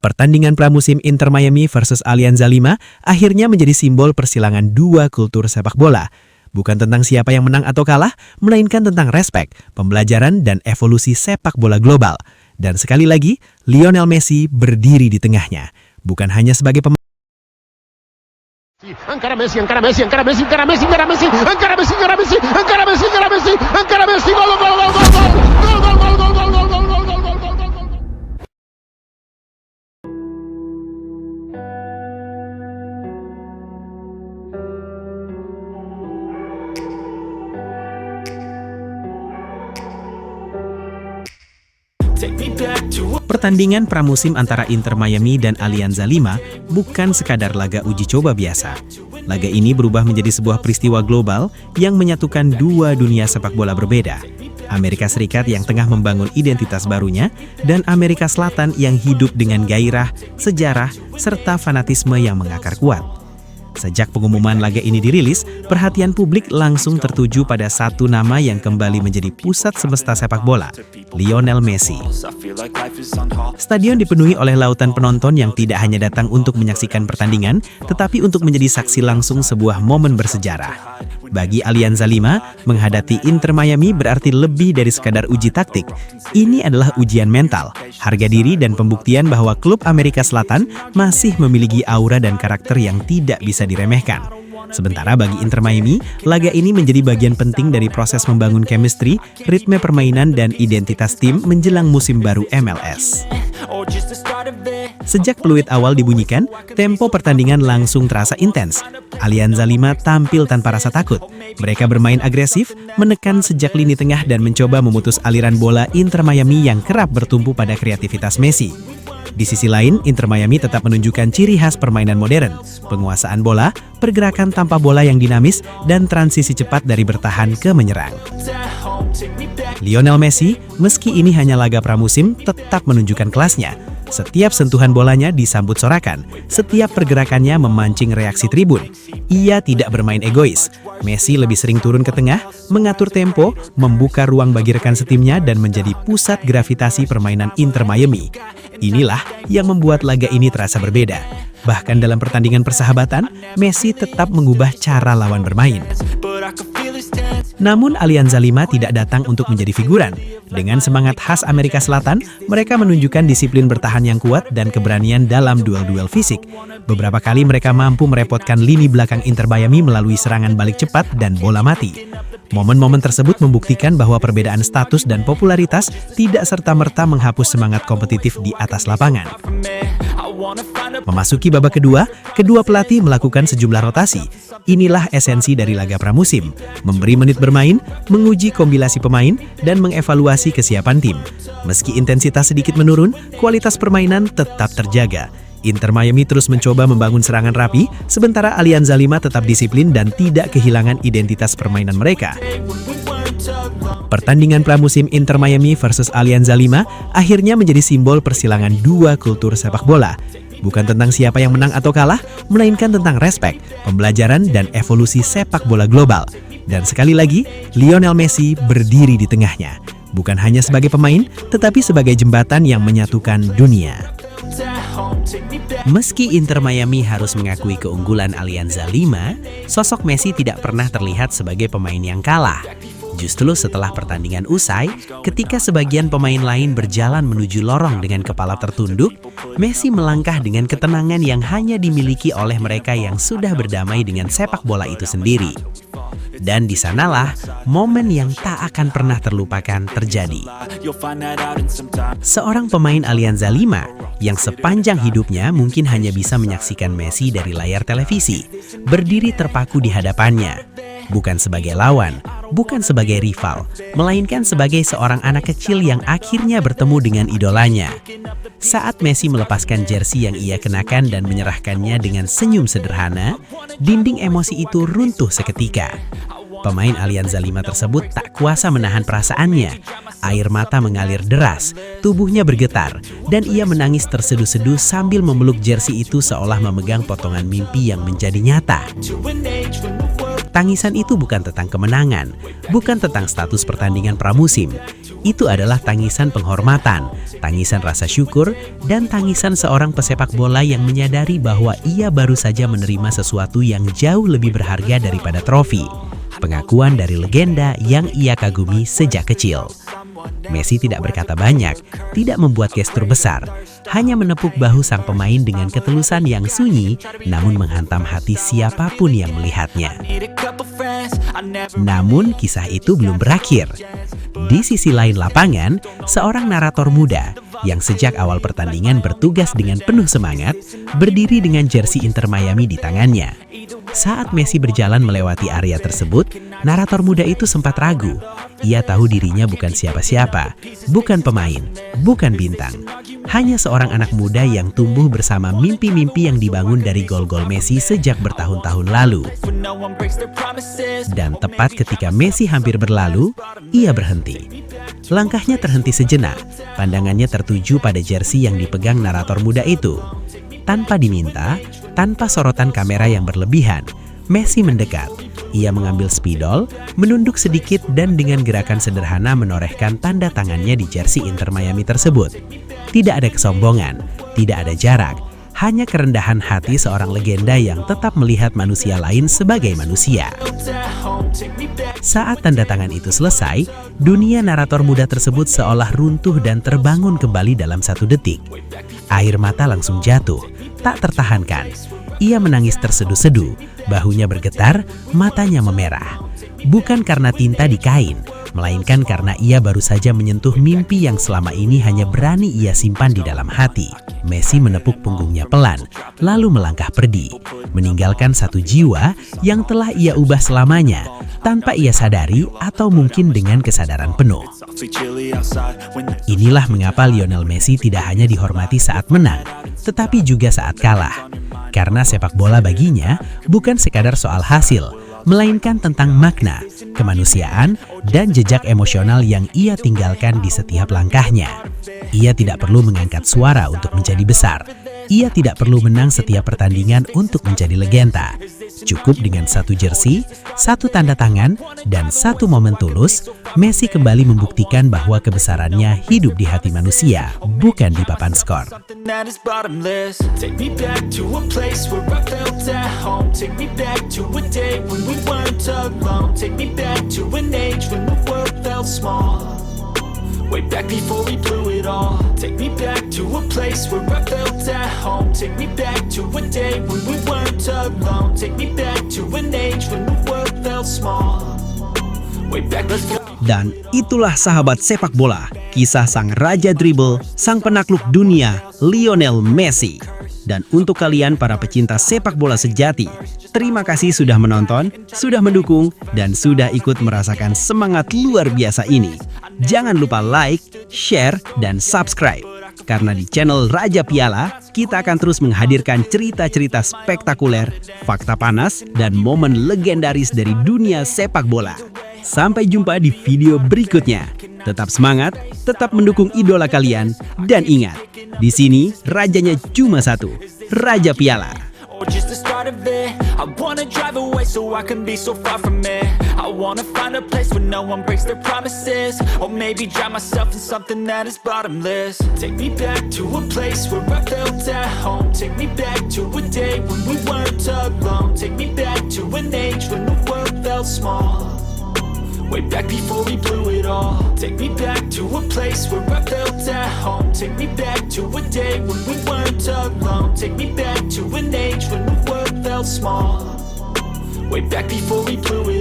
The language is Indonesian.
Pertandingan pramusim Inter Miami versus Alianza Lima akhirnya menjadi simbol persilangan dua kultur sepak bola. Bukan tentang siapa yang menang atau kalah, melainkan tentang respek, pembelajaran, dan evolusi sepak bola global. Dan sekali lagi, Lionel Messi berdiri di tengahnya. Bukan hanya sebagai pemain. Encara Messi, encara Messi, encara Messi, encara Messi, encara Messi, encara Messi, encara Messi, encara Messi, encara Messi, encara Messi, gol, gol, gol, gol, gol, gol, gol, gol, gol, gol, gol, gol, gol. Pertandingan pramusim antara Inter Miami dan Alianza Lima bukan sekadar laga uji coba biasa. Laga ini berubah menjadi sebuah peristiwa global yang menyatukan dua dunia sepak bola berbeda. Amerika Serikat yang tengah membangun identitas barunya, dan Amerika Selatan yang hidup dengan gairah, sejarah, serta fanatisme yang mengakar kuat. Sejak pengumuman laga ini dirilis, perhatian publik langsung tertuju pada satu nama yang kembali menjadi pusat semesta sepak bola, Lionel Messi. Stadion dipenuhi oleh lautan penonton yang tidak hanya datang untuk menyaksikan pertandingan, tetapi untuk menjadi saksi langsung sebuah momen bersejarah. Bagi Alianza Lima, menghadapi Inter Miami berarti lebih dari sekadar uji taktik. Ini adalah ujian mental, harga diri, dan pembuktian bahwa klub Amerika Selatan masih memiliki aura dan karakter yang tidak bisa diremehkan. Sementara bagi Inter Miami, laga ini menjadi bagian penting dari proses membangun chemistry, ritme permainan, dan identitas tim menjelang musim baru MLS. Sejak peluit awal dibunyikan, tempo pertandingan langsung terasa intens. Alianza Lima tampil tanpa rasa takut. Mereka bermain agresif, menekan sejak lini tengah, dan mencoba memutus aliran bola Inter Miami yang kerap bertumpu pada kreativitas Messi. Di sisi lain, Inter Miami tetap menunjukkan ciri khas permainan modern, penguasaan bola, pergerakan tanpa bola yang dinamis, dan transisi cepat dari bertahan ke menyerang. Lionel Messi, meski ini hanya laga pramusim, tetap menunjukkan kelasnya. Setiap sentuhan bolanya disambut sorakan, setiap pergerakannya memancing reaksi tribun. Ia tidak bermain egois. Messi lebih sering turun ke tengah, mengatur tempo, membuka ruang bagi rekan setimnya, dan menjadi pusat gravitasi permainan Inter Miami. Inilah yang membuat laga ini terasa berbeda. Bahkan dalam pertandingan persahabatan, Messi tetap mengubah cara lawan bermain. Namun Alianza Lima tidak datang untuk menjadi figuran. Dengan semangat khas Amerika Selatan, mereka menunjukkan disiplin bertahan yang kuat dan keberanian dalam duel-duel fisik. Beberapa kali mereka mampu merepotkan lini belakang Inter Miami melalui serangan balik cepat dan bola mati. Momen-momen tersebut membuktikan bahwa perbedaan status dan popularitas tidak serta-merta menghapus semangat kompetitif di atas lapangan. Memasuki babak kedua, kedua pelatih melakukan sejumlah rotasi. Inilah esensi dari laga pramusim, memberi menit bermain, menguji kombinasi pemain, dan mengevaluasi kesiapan tim. Meski intensitas sedikit menurun, kualitas permainan tetap terjaga. Inter Miami terus mencoba membangun serangan rapi, sementara Alianza Lima tetap disiplin dan tidak kehilangan identitas permainan mereka. Pertandingan pramusim Inter Miami versus Alianza Lima akhirnya menjadi simbol persilangan dua kultur sepak bola. Bukan tentang siapa yang menang atau kalah, melainkan tentang respek, pembelajaran, dan evolusi sepak bola global. Dan sekali lagi, Lionel Messi berdiri di tengahnya. Bukan hanya sebagai pemain, tetapi sebagai jembatan yang menyatukan dunia. Meski Inter Miami harus mengakui keunggulan Alianza Lima, sosok Messi tidak pernah terlihat sebagai pemain yang kalah. Justru setelah pertandingan usai, ketika sebagian pemain lain berjalan menuju lorong dengan kepala tertunduk, Messi melangkah dengan ketenangan yang hanya dimiliki oleh mereka yang sudah berdamai dengan sepak bola itu sendiri. Dan di sanalah momen yang tak akan pernah terlupakan terjadi. Seorang pemain Alianza Lima yang sepanjang hidupnya mungkin hanya bisa menyaksikan Messi dari layar televisi, berdiri terpaku di hadapannya. Bukan sebagai lawan, bukan sebagai rival, melainkan sebagai seorang anak kecil yang akhirnya bertemu dengan idolanya. Saat Messi melepaskan jersey yang ia kenakan dan menyerahkannya dengan senyum sederhana, dinding emosi itu runtuh seketika. Pemain Alianza Lima tersebut tak kuasa menahan perasaannya. Air mata mengalir deras, tubuhnya bergetar, dan ia menangis terseduh-seduh sambil memeluk jersey itu seolah memegang potongan mimpi yang menjadi nyata. Tangisan itu bukan tentang kemenangan, bukan tentang status pertandingan pramusim. Itu adalah tangisan penghormatan, tangisan rasa syukur, dan tangisan seorang pesepak bola yang menyadari bahwa ia baru saja menerima sesuatu yang jauh lebih berharga daripada trofi. Pengakuan dari legenda yang ia kagumi sejak kecil. Messi tidak berkata banyak, tidak membuat gestur besar, hanya menepuk bahu sang pemain dengan ketulusan yang sunyi, namun menghantam hati siapapun yang melihatnya. Namun kisah itu belum berakhir. Di sisi lain lapangan, seorang narator muda yang sejak awal pertandingan bertugas dengan penuh semangat, berdiri dengan jersey Inter Miami di tangannya. Saat Messi berjalan melewati area tersebut, narator muda itu sempat ragu. Ia tahu dirinya bukan siapa-siapa, bukan pemain, bukan bintang. Hanya seorang anak muda yang tumbuh bersama mimpi-mimpi yang dibangun dari gol-gol Messi sejak bertahun-tahun lalu. Dan tepat ketika Messi hampir berlalu, ia berhenti. Langkahnya terhenti sejenak, pandangannya tertuju pada jersey yang dipegang narator muda itu. Tanpa diminta, tanpa sorotan kamera yang berlebihan, Messi mendekat. Ia mengambil spidol, menunduk sedikit dan dengan gerakan sederhana menorehkan tanda tangannya di jersey Inter Miami tersebut. Tidak ada kesombongan, tidak ada jarak, hanya kerendahan hati seorang legenda yang tetap melihat manusia lain sebagai manusia. Saat tanda tangan itu selesai, dunia narator muda tersebut seolah runtuh dan terbangun kembali dalam 1 detik. Air mata langsung jatuh, tak tertahankan. Ia menangis terseduh-seduh, bahunya bergetar, matanya memerah. Bukan karena tinta di kain, melainkan karena ia baru saja menyentuh mimpi yang selama ini hanya berani ia simpan di dalam hati. Messi menepuk punggungnya pelan, lalu melangkah pergi, meninggalkan satu jiwa yang telah ia ubah selamanya, tanpa ia sadari atau mungkin dengan kesadaran penuh. Inilah mengapa Lionel Messi tidak hanya dihormati saat menang, tetapi juga saat kalah. Karena sepak bola baginya bukan sekadar soal hasil, melainkan tentang makna, kemanusiaan, dan jejak emosional yang ia tinggalkan di setiap langkahnya. Ia tidak perlu mengangkat suara untuk menjadi besar. Ia tidak perlu menang setiap pertandingan untuk menjadi legenda. Cukup dengan 1 jersey, 1 tanda tangan, dan 1 momen tulus, Messi kembali membuktikan bahwa kebesarannya hidup di hati manusia, bukan di papan skor. Way back before we blew it all. Take me back to a place where I felt at home. Take me back to a day when we weren't alone. Take me back to an age when the world felt small. Way back, let's go. Dan itulah sahabat sepak bola, kisah sang raja dribble, sang penakluk dunia, Lionel Messi. Dan untuk kalian para pecinta sepak bola sejati, terima kasih sudah menonton, sudah mendukung, dan sudah ikut merasakan semangat luar biasa ini. Jangan lupa like, share, dan subscribe. Karena di channel Raja Piala, kita akan terus menghadirkan cerita-cerita spektakuler, fakta panas, dan momen legendaris dari dunia sepak bola. Sampai jumpa di video berikutnya. Tetap semangat, tetap mendukung idola kalian, dan ingat, di sini rajanya cuma satu, Raja Piala. Or just the start of it. I wanna drive away so I can be so far from it. I wanna find a place where no one breaks their promises. Or maybe drown myself in something that is bottomless. Take me back to a place where I felt at home. Take me back to a day when we weren't alone. Take me back to an age when the world felt small. Way back before we blew it all. Take me back to a place where I felt at home. Take me back to a day when we weren't alone. Take me back to an age when the world felt small. Way back before we blew it all.